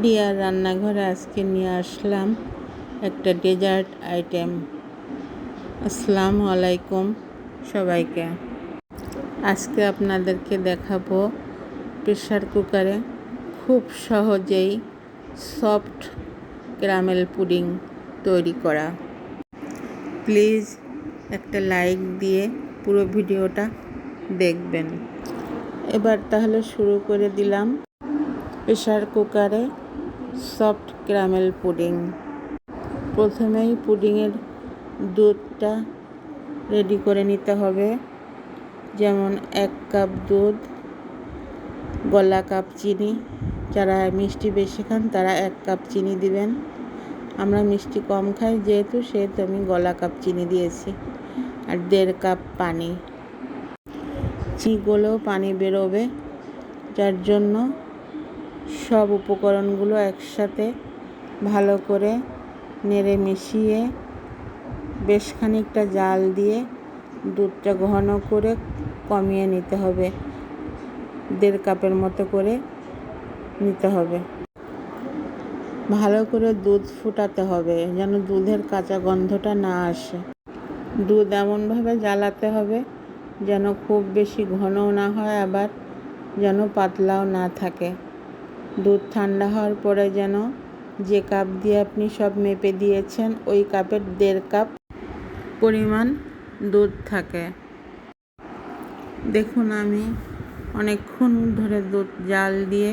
Deer রান্নাঘরে আজকে নিয়ে আসলাম একটা ডেজার্ট আইটেম। আসসালামু আলাইকুম সবাইকে। আজকে আপনাদেরকে দেখাবো প্রেসার কুকারে খুব সহজেই সফট ক্যারামেল পুডিং তৈরি করা। প্লিজ একটা লাইক দিয়ে পুরো ভিডিওটা দেখবেন। এবার তাহলে শুরু করে দিলাম প্রেসার কুকারে সফট ক্যারামেল পুডিং। প্রথমেই পুডিংয়ের দুধটা রেডি করে নিতে হবে। যেমন 1 কাপ দুধ, গলা কাপ চিনি। যারা মিষ্টি বেশি খান তারা 1 কাপ চিনি দিবেন। আমরা মিষ্টি কম খাই সেহেতু আমি গলা কাপ চিনি দিয়েছি। আর 1.5 কাপ পানি। চিনিগুলো পানি বেরোবে, যার জন্য সব উপকরণগুলো একসাথে ভালো করে নেড়ে মিশিয়ে বেশ খানিকটা জাল দিয়ে দুধটা ঘন করে কমিয়ে নিতে হবে। 1.5 কাপের মতো করে নিতে হবে। ভালো করে দুধ ফুটাতে হবে যেন দুধের কাঁচা গন্ধটা না আসে। দুধ এমনভাবে জ্বালাতে হবে যেন খুব বেশি ঘনও না হয়, আবার যেন পাতলাও না থাকে। দুধ ঠান্ডা হওয়ার পরে যেন যে কাপ দিয়ে আপনি সব মেপে দিয়েছেন ওই কাপের 1.5 কাপ পরিমাণ দুধ থাকে। দেখুন, আমি অনেকক্ষণ ধরে দুধ জাল দিয়ে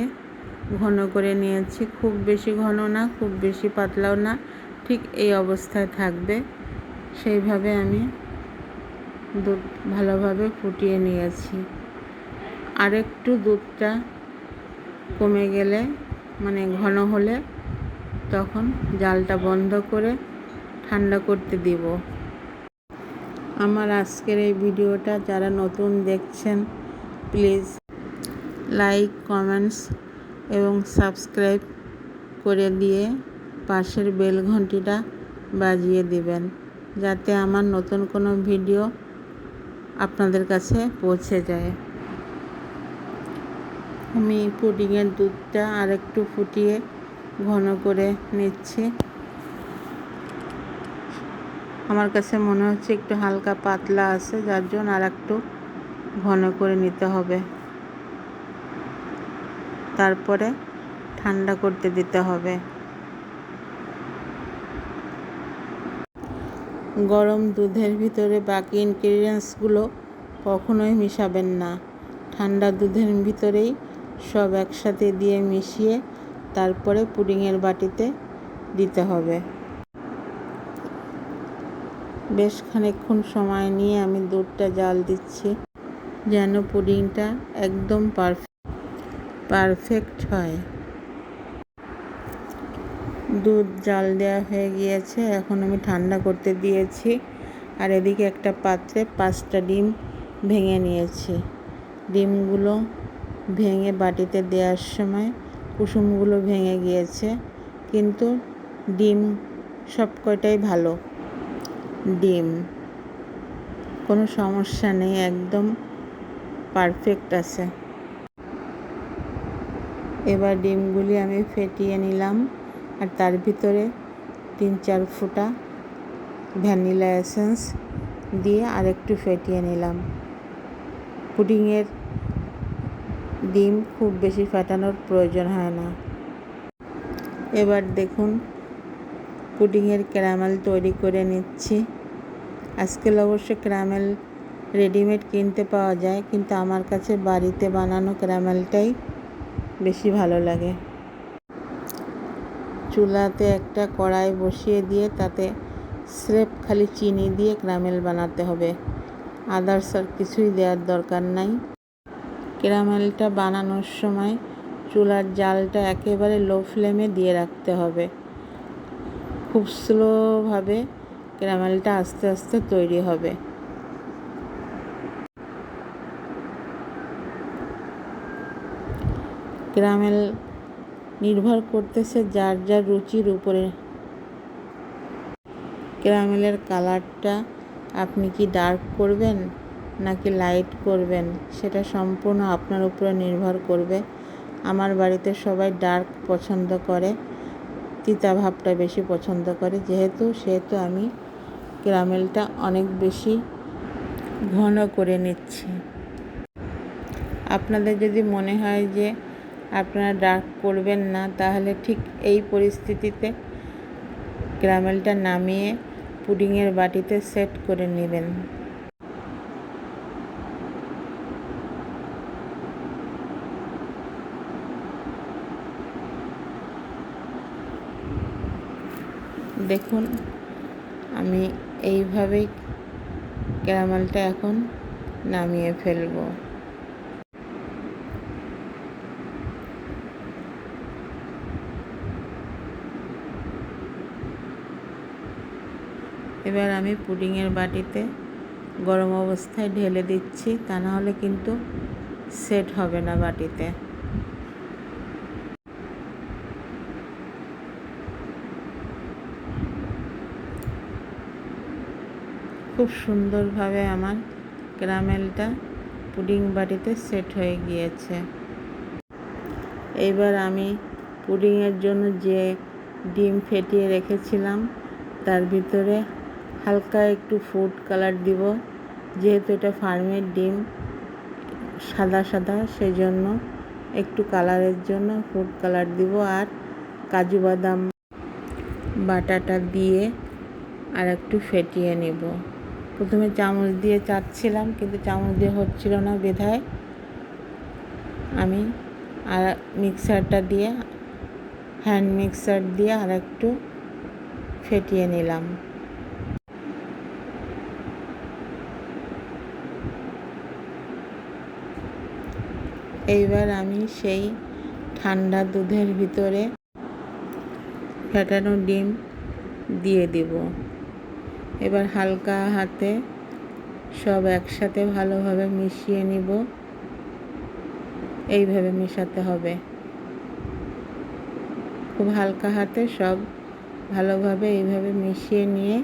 ঘন করে নিয়েছি। খুব বেশি ঘন না, খুব বেশি পাতলাও না, ঠিক এই অবস্থায় থাকবে। সেইভাবে আমি দুধ ভালোভাবে ফুটিয়ে নিয়েছি। আরেকটু দুধটা কমে গেলে, মানে ঘন হলে, তখন জালটা বন্ধ করে ঠান্ডা করতে দিব। আমার আজকের এই ভিডিওটা যারা নতুন দেখছেন প্লিজ লাইক, কমেন্টস এবং সাবস্ক্রাইব করে দিয়ে পাশের বেল ঘন্টিটা বাজিয়ে দিবেন, যাতে আমার নতুন কোনো ভিডিও আপনাদের কাছে পৌঁছে যায়। আমি পুডিংয়ের দুধটা আরেকটু ফুটিয়ে ঘন করে নিচ্ছি। আমার কাছে মনে হচ্ছে একটু হালকা পাতলা আছে, যার জন্য আরেকটু ঘন করে নিতে হবে। তারপরে ঠান্ডা করতে দিতে হবে। গরম দুধের ভিতরে বাকি ইনগ্রিডিয়েন্টসগুলো কখনোই মিশাবেন না। ঠান্ডা দুধের ভিতরেই সব একসাথে দিয়ে মিশিয়ে তারপরে পুডিংয়ের বাটিতে দিতে হবে। বেশ খানিকক্ষণ সময় নিয়ে আমি দুধটা জাল দিচ্ছি যেন পুডিংটা একদম পারফেক্ট হয়। দুধ জাল দেওয়া হয়ে গিয়েছে, এখন আমি ঠান্ডা করতে দিয়েছি। আর এদিকে একটা পাত্রে 5টা ডিম ভেঙে নিয়েছি। ডিমগুলো ভেঙে বাটিতে দেওয়ার সময় কুসুমগুলো ভেঙে গিয়েছে, কিন্তু ডিম সব কয়টাই ভালো। ডিম কোনো সমস্যা নেই, একদম পারফেক্ট আছে। এবার ডিমগুলি আমি ফেটিয়ে নিলাম আর তার ভিতরে 3-4 ফোঁটা ভ্যানিলা এসেন্স দিয়ে আরেকটু ফেটিয়ে নিলাম। পুডিংয়ের ডিম খুব বেশি ফাটানোর প্রয়োজন হয় না। এবার দেখুন, পুডিংয়ের ক্যারামেল তৈরি করে নিচ্ছি। আজকাল অবশ্য ক্যারামেল রেডিমেড কিনতে পাওয়া যায়, কিন্তু আমার কাছে বাড়িতে বানানো ক্যারামেলটাই বেশি ভালো লাগে। চুলাতে একটা কড়াই বসিয়ে দিয়ে তাতে স্রেফ খালি চিনি দিয়ে ক্যারামেল বানাতে হবে। আদার্স আর কিছুই দেওয়ার দরকার নাই। ক্যারামেলটা বানানোর সময় চুলার জালটা একেবারে লো ফ্লেমে দিয়ে রাখতে হবে। খুব স্লোভাবে ক্যারামেলটা আস্তে আস্তে তৈরি হবে। ক্যারামেল নির্ভর করতেছে যার যার রুচির উপরে। ক্যারামেলের কালারটা আপনি কি ডার্ক করবেন নাকি লাইট করবেন সেটা সম্পূর্ণ আপনার উপরে নির্ভর করবে। আমার বাড়িতে সবাই ডার্ক পছন্দ করে, তিতা ভাবটা বেশি পছন্দ করে, সেহেতু আমি ক্যারামেলটা অনেক বেশি ঘন করে নিচ্ছি। আপনাদের যদি মনে হয় যে আপনারা ডার্ক করবেন না, তাহলে ঠিক এই পরিস্থিতিতে ক্যারামেলটা নামিয়ে পুডিংয়ের বাটিতে সেট করে নেবেন। দেখুন, আমি এইভাবেই ক্যারামেলটা এখন নামিয়ে ফেলব। এবার আমি পুডিংয়ের বাটিতে গরম অবস্থায় ঢেলে দিচ্ছি, তা না হলে কিন্তু সেট হবে না বাটিতে। খুব সুন্দরভাবে আমার ক্যারামেলটা পুডিং বাটিতে সেট হয়ে গিয়েছে। এইবার আমি পুডিংয়ের জন্য যে ডিম ফেটিয়ে রেখেছিলাম তার ভিতরে হালকা একটু ফুড কালার দিব। যেহেতু এটা ফার্মের ডিম, সাদা সাদা, সেজন্য একটু কালারের জন্য ফুড কালার দিব। আর কাজু বাদাম বাটাটা দিয়ে আর একটু ফেটিয়ে নেব। প্রথমে চামচ দিয়ে চাটছিলাম, কিন্তু চামচ দিয়ে হচ্ছিল না, বিধায় আমি আর মিক্সারটা দিয়ে, হ্যান্ড মিক্সার দিয়ে আর একটু ফেটিয়ে নিলাম। এইবার আমি সেই ঠান্ডা দুধের ভিতরে ফেটানো ডিম দিয়ে দেব। এবার হালকা হাতে সব একসাথে ভালোভাবে মিশিয়ে নিব। এইভাবে মেশাতে হবে, খুব হালকা হাতে সব ভালোভাবে এইভাবে মিশিয়ে নিয়ে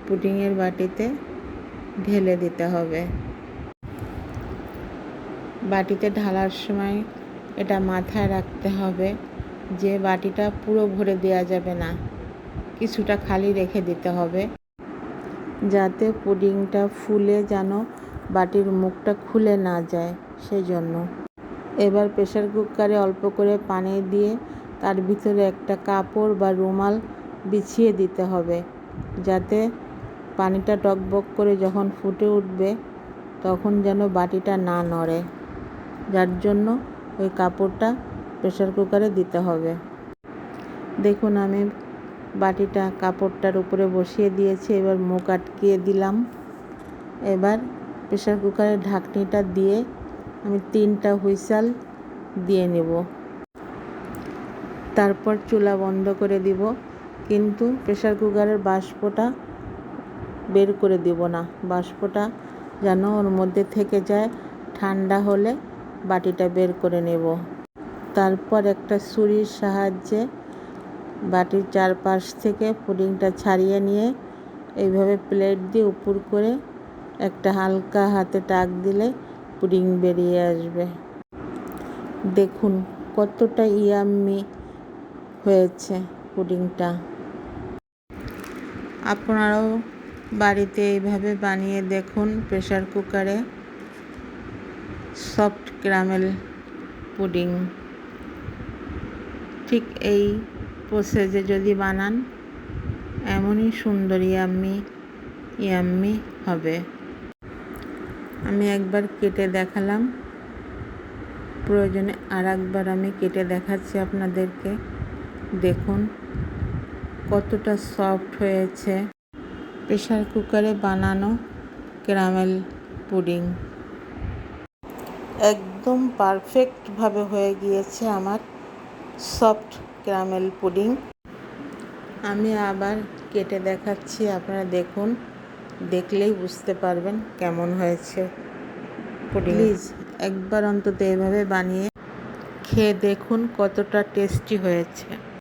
পুডিংয়ের বাটিতে ঢেলে দিতে হবে। বাটিতে ঢালার সময় এটা মাথায় রাখতে হবে যে বাটিটা পুরো ভরে দেওয়া যাবে না, কিছুটা খালি রেখে দিতে হবে, যাতে পুডিংটা ফুলে যেন বাটির মুখটা খুলে না যায়, সেই জন্য। এবার প্রেসার কুকারে অল্প করে পানি দিয়ে তার ভিতরে একটা কাপড় বা রুমাল বিছিয়ে দিতে হবে, যাতে পানিটা টকবক করে যখন ফুটে উঠবে তখন যেন বাটিটা না নড়ে, যার জন্য ওই কাপড়টা প্রেসার কুকারে দিতে হবে। দেখুন, আমি বাটিটা কাপড়টার উপরে বসিয়ে দিয়েছি। এবার মুখ আটকিয়ে দিলাম। এবার প্রেসার কুকারের ঢাকনিটা দিয়ে আমি 3টা হুইসেল দিয়ে নেব। তারপর চুলা বন্ধ করে দিব, কিন্তু প্রেসার কুকারের বাষ্পটা বের করে দিব না। বাষ্পটা যেন ওর মধ্যে থেকে যায়। ঠান্ডা হলে বাটিটা বের করে নেব। তারপর একটা ছুরির সাহায্যে বাটির চারপাশ থেকে পুডিংটা ছাড়িয়ে নিয়ে এইভাবে প্লেট দিয়ে উপর করে একটা হালকা হাতে টাক দিলে পুডিং বেরিয়ে আসবে। দেখুন কতটা ইয়াম্মি হয়েছে পুডিংটা। আপনারাও বাড়িতে এইভাবে বানিয়ে দেখুন প্রেসার কুকারে সফট ক্যারামেল পুডিং। ঠিক এই প্রসেসে যদি বানান, এমনই সুন্দর ইয়াম্মি হবে। আমি একবার কেটে দেখালাম, প্রয়োজনে আর একবার আমি কেটে দেখাচ্ছি আপনাদেরকে। দেখুন কতটা সফট হয়েছে প্রেসার কুকারে বানানো ক্যারামেল পুডিং। একদম পারফেক্টভাবে হয়ে গিয়েছে আমার সফট ক্যারামেল পুডিং। আমি আবার কেটে দেখাচ্ছি, আপনারা দেখুন, দেখলেই বুঝতে পারবেন কেমন হয়েছে পুডিং। প্লিজ একবার অন্তত এভাবে বানিয়ে খেয়ে দেখুন কতটা টেস্টি হয়েছে।